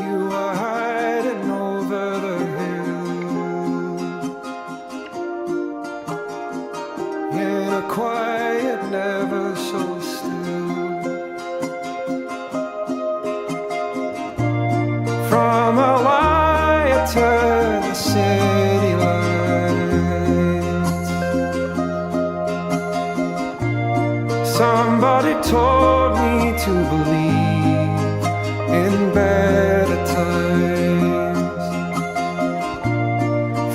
You are hiding over the hill in a quiet, never so still. From Hawaii to the city lights, somebody told me to believe in better times.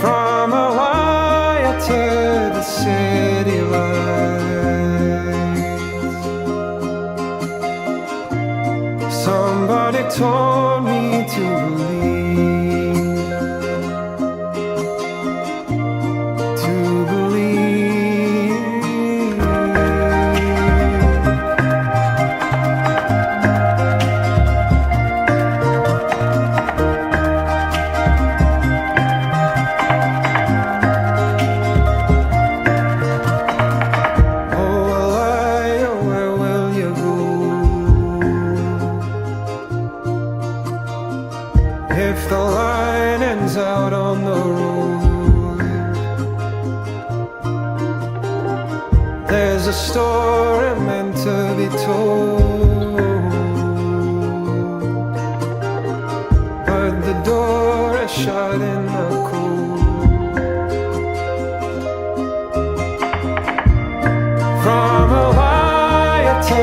From Hawaii to the city lights, somebody told me to believe, to believe. Oh, Elia, where will you go? If the line ends out on the road, there's a story meant to be told, but the door is shut in the cold. From Hawaii to